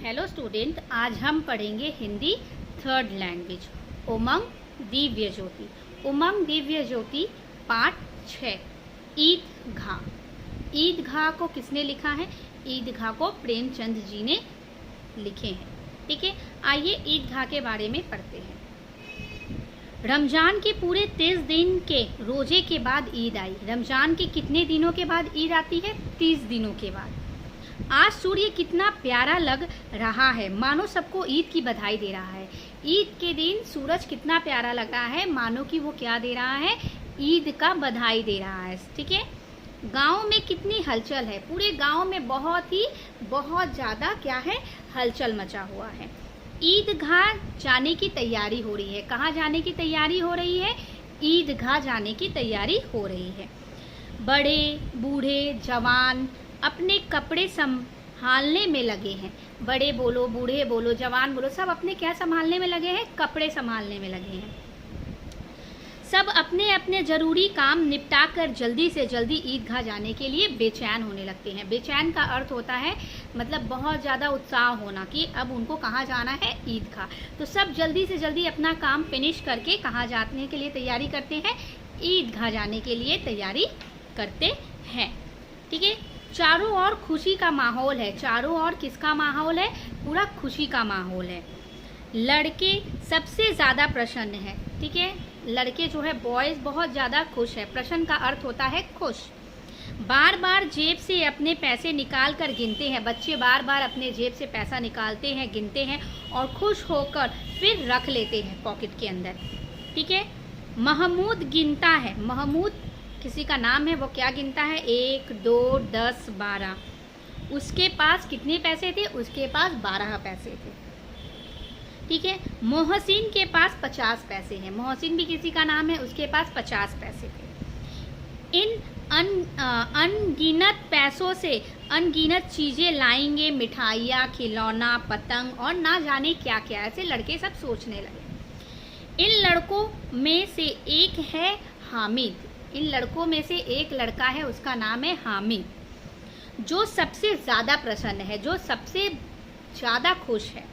Hello student, आज हम पढ़ेंगे हिंदी थर्ड लैंग्वेज उमंग दिव्य ज्योति। उमंग दिव्य ज्योति पाठ 6 ईदगाह। ईदगाह को किसने लिखा है? ईदगाह को प्रेमचंद जी ने लिखे हैं। ठीक है, आइए ईदगाह के बारे में पढ़ते हैं। रमजान के पूरे 30 दिन के रोजे के बाद ईद आई। रमजान के कितने दिनों के बाद ईद आती है? 30 दिनों के बाद। आज सूर्य कितना प्यारा लग रहा है, मानो सबको ईद की बधाई दे रहा है। ईद के दिन सूरज कितना प्यारा लग रहा है, मानो कि वो क्या दे रहा है? ईद का बधाई दे रहा है। ठीक है, गांव में कितनी हलचल है। पूरे गांव में बहुत ज़्यादा क्या है? हलचल मचा हुआ है। ईदगाह जाने की तैयारी हो रही है। कहाँ जाने की तैयारी हो रही है? ईदगाह जाने की तैयारी हो रही है। बड़े बूढ़े जवान अपने कपड़े संभालने में लगे हैं। बड़े बोलो, बूढ़े बोलो, जवान बोलो, सब अपने क्या संभालने में लगे हैं? कपड़े संभालने में लगे हैं। सब अपने अपने ज़रूरी काम निपटा कर जल्दी से जल्दी ईदगाह जाने के लिए बेचैन होने लगते हैं। बेचैन का अर्थ होता है मतलब बहुत ज़्यादा उत्साह होना कि अब उनको कहाँ जाना है? ईदगाह। तो सब जल्दी से जल्दी अपना काम फिनिश करके कहाँ जाने के लिए तैयारी करते हैं? ईदगाह जाने के लिए तैयारी करते हैं। ठीक है, चारों ओर खुशी का माहौल है। चारों ओर किसका माहौल है? पूरा खुशी का माहौल है। लड़के सबसे ज़्यादा प्रसन्न है। ठीक है, लड़के जो है बॉयज़ बहुत ज़्यादा खुश है। प्रसन्न का अर्थ होता है खुश। बार बार जेब से अपने पैसे निकाल कर गिनते हैं। बच्चे बार बार अपने जेब से पैसा निकालते हैं, गिनते हैं और खुश होकर फिर रख लेते हैं पॉकेट के अंदर। ठीक है, महमूद गिनता है। महमूद किसी का नाम है, वो क्या गिनता है? 1 2 10 12। उसके पास कितने पैसे थे? उसके पास 12 पैसे थे। ठीक है, मोहसिन के पास 50 पैसे हैं। मोहसिन भी किसी का नाम है, उसके पास 50 पैसे थे। इन अनगिनत पैसों से अनगिनत चीज़ें लाएंगे, मिठाइयाँ, खिलौना, पतंग और ना जाने क्या क्या। ऐसे लड़के सब सोचने लगे। इन लड़कों में से एक है हामिद। इन लड़कों में से एक लड़का है, उसका नाम है हामिद, जो सबसे ज़्यादा प्रसन्न है, जो सबसे ज़्यादा खुश है।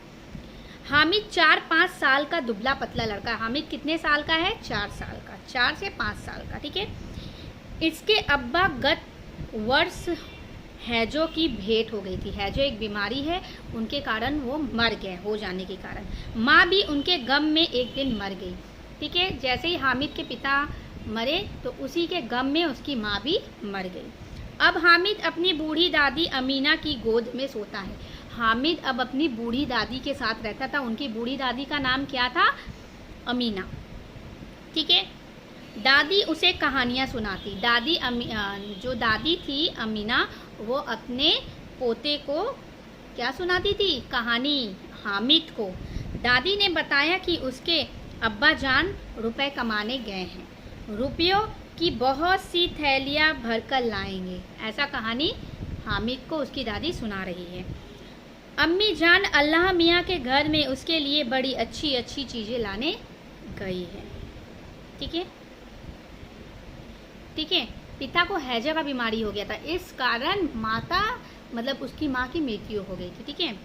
हामिद 4-5 साल का दुबला पतला लड़का। हामिद कितने साल का है? 4 साल का, 4 से 5 साल का। ठीक है, इसके अब्बा गत वर्ष हैजो की भेंट हो गई थी। हैजो एक बीमारी है, उनके कारण वो मर गए। हो जाने के कारण माँ भी उनके गम में एक दिन मर गई। ठीक है, जैसे ही हामिद के पिता मरे तो उसी के गम में उसकी माँ भी मर गई। अब हामिद अपनी बूढ़ी दादी अमीना की गोद में सोता है। हामिद अब अपनी बूढ़ी दादी के साथ रहता था। उनकी बूढ़ी दादी का नाम क्या था? अमीना। ठीक है, दादी उसे कहानियाँ सुनाती। जो दादी थी अमीना, वो अपने पोते को क्या सुनाती थी? कहानी। हामिद को दादी ने बताया कि उसके अब्बा जान रुपए कमाने गए हैं, रुपयों की बहुत सी थैलियाँ भरकर लाएंगे। ऐसा कहानी हामिद को उसकी दादी सुना रही है। अम्मी जान अल्लाह मियाँ के घर में उसके लिए बड़ी अच्छी अच्छी चीज़ें लाने गई है। ठीक है, ठीक है, पिता को हैजा का बीमारी हो गया था, इस कारण माता मतलब उसकी माँ की मृत्यु हो गई थी। ठीक है,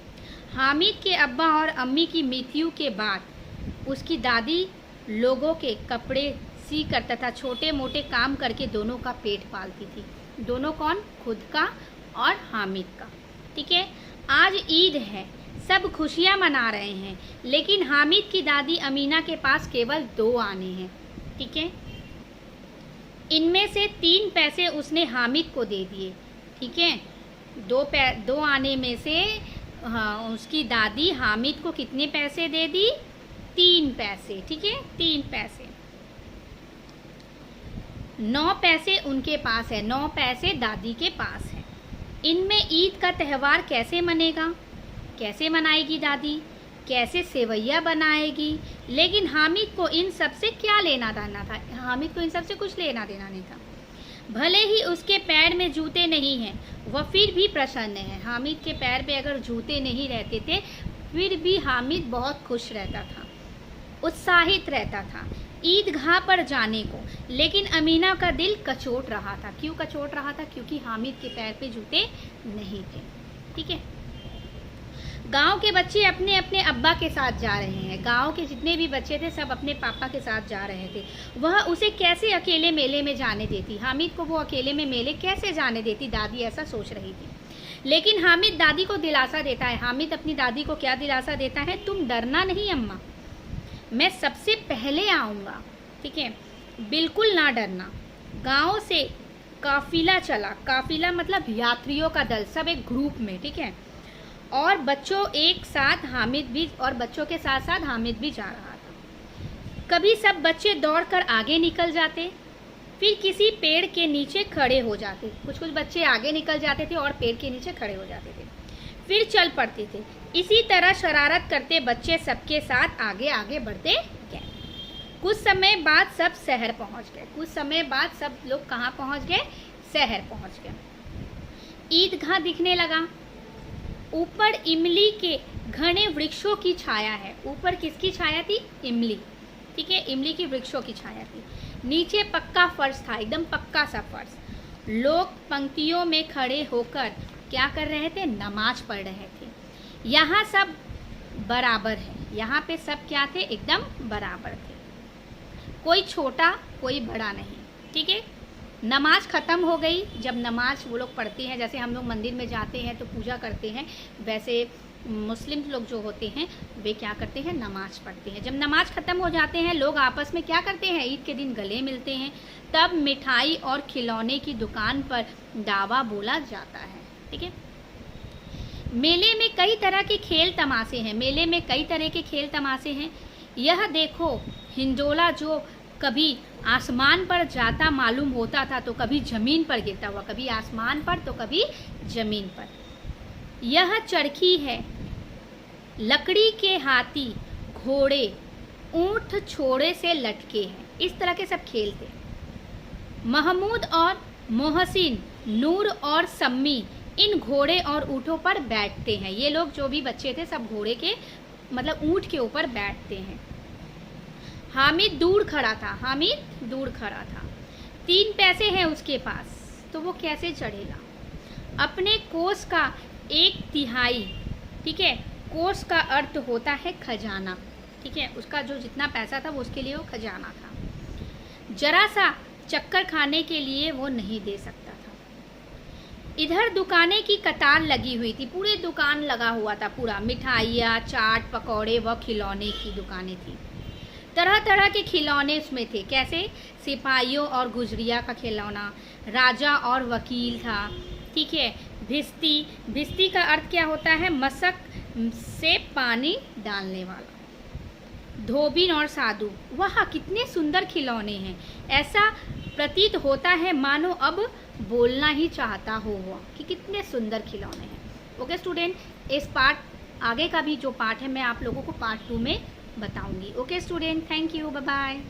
हामिद के अब्बा और अम्मी की मृत्यु के बाद उसकी दादी लोगों के कपड़े सी कर तथा छोटे मोटे काम करके दोनों का पेट पालती थी। दोनों कौन? खुद का और हामिद का। ठीक है, आज ईद है, सब खुशियां मना रहे हैं, लेकिन हामिद की दादी अमीना के पास केवल 2 आने हैं। ठीक है, इनमें से 3 पैसे उसने हामिद को दे दिए। ठीक है, 2 आने में से उसकी दादी हामिद को कितने पैसे दे दी? 3 पैसे। ठीक है, 3 पैसे। 9 पैसे उनके पास है, 9 पैसे दादी के पास है। इनमें ईद का त्यौहार कैसे मनेगा? कैसे मनाएगी दादी? कैसे सेवैया बनाएगी? लेकिन हामिद को इन सब से क्या लेना देना था? हामिद को इन सब से कुछ लेना देना नहीं था। भले ही उसके पैर में जूते नहीं हैं, वह फिर भी प्रसन्न है। हामिद के पैर पे अगर जूते नहीं रहते थे फिर भी हामिद बहुत खुश रहता था, उत्साहित रहता था ईदगाह पर जाने को। लेकिन अमीना का दिल कचोट रहा था। क्यों कचोट रहा था? क्योंकि हामिद के पैर पे जूते नहीं थे। ठीक है, गांव के बच्चे अपने अपने अब्बा के साथ जा रहे हैं। गांव के जितने भी बच्चे थे सब अपने पापा के साथ जा रहे थे। वह उसे कैसे अकेले मेले में जाने देती, हामिद को वो अकेले में मेले कैसे जाने देती, दादी ऐसा सोच रही थी। लेकिन हामिद दादी को दिलासा देता है। हामिद अपनी दादी को क्या दिलासा देता है, तुम डरना नहीं अम्मा, मैं सबसे पहले आऊँगा, ठीक है, बिल्कुल ना डरना। गाँव से काफिला चला, काफिला मतलब यात्रियों का दल, सब एक ग्रुप में, ठीक है, और बच्चों एक साथ हामिद भी, और बच्चों के साथ साथ हामिद भी जा रहा था। कभी सब बच्चे दौड़कर आगे निकल जाते, फिर किसी पेड़ के नीचे खड़े हो जाते। कुछ कुछ बच्चे आगे निकल जाते थे और पेड़ के नीचे खड़े हो जाते थे, फिर चल पड़ते थे। इसी तरह शरारत करते बच्चे सबके साथ आगे आगे बढ़ते गए। कुछ समय बाद सब शहर पहुंच गए। कुछ समय बाद सब लोग कहाँ पहुंच गए, शहर पहुंच गए। ईदगाह दिखने लगा। ऊपर इमली के घने वृक्षों की छाया है। ऊपर किसकी छाया थी, इमली, ठीक है, इमली की वृक्षों की छाया थी। नीचे पक्का फर्श था, एकदम पक्का सा फर्श। लोग पंक्तियों में खड़े होकर क्या कर रहे थे, नमाज पढ़ रहे थे। यहाँ सब बराबर है, यहाँ पे सब क्या थे, एकदम बराबर थे, कोई छोटा कोई बड़ा नहीं, ठीक है। नमाज ख़त्म हो गई। जब नमाज वो लोग पढ़ते हैं, जैसे हम लोग मंदिर में जाते हैं तो पूजा करते हैं, वैसे मुस्लिम लोग जो होते हैं वे क्या करते हैं, नमाज पढ़ते हैं। जब नमाज ख़त्म हो जाते हैं लोग आपस में क्या करते हैं, ईद के दिन गले मिलते हैं। तब मिठाई और खिलौने की दुकान पर दावा बोला जाता है, ठीक है। मेले में कई तरह के खेल तमाशे हैं। मेले में कई तरह के खेल तमाशे हैं। यह देखो हिंडोला जो कभी आसमान पर जाता मालूम होता था तो कभी ज़मीन पर गिरता हुआ, कभी आसमान पर तो कभी ज़मीन पर। यह चरखी है, लकड़ी के हाथी, घोड़े, ऊंट छोड़े से लटके हैं। इस तरह के सब खेल थे। महमूद और मोहसिन, नूर और सम्मी इन घोड़े और ऊँटों पर बैठते हैं। ये लोग जो भी बच्चे थे सब घोड़े के मतलब ऊँट के ऊपर बैठते हैं। हामिद दूर खड़ा था। हामिद दूर खड़ा था। 3 पैसे हैं उसके पास, तो वो कैसे चढ़ेगा। अपने कोष का 1/3, ठीक है, कोष का अर्थ होता है खजाना, ठीक है, उसका जो जितना पैसा था वो उसके लिए वो खजाना था। जरा सा चक्कर खाने के लिए वो नहीं दे सकता था। इधर दुकानें की कतार लगी हुई थी, पूरे दुकान लगा हुआ था, पूरा मिठाइयाँ, चाट, पकौड़े व खिलौने की दुकानें थी। तरह तरह के खिलौने उसमें थे, कैसे, सिपाहियों और गुजरिया का खिलौना, राजा और वकील था, ठीक है। भिस्ती, भिस्ती का अर्थ क्या होता है, मशक से पानी डालने वाला। धोबिन और साधु, वाह कितने सुंदर खिलौने हैं। ऐसा प्रतीत होता है मानो अब बोलना ही चाहता हो वह, कि कितने सुंदर खिलौने हैं। ओके स्टूडेंट, इस पार्ट आगे का भी जो पार्ट है मैं आप लोगों को पार्ट 2 में बताऊंगी। Okay student, thank you, bye bye.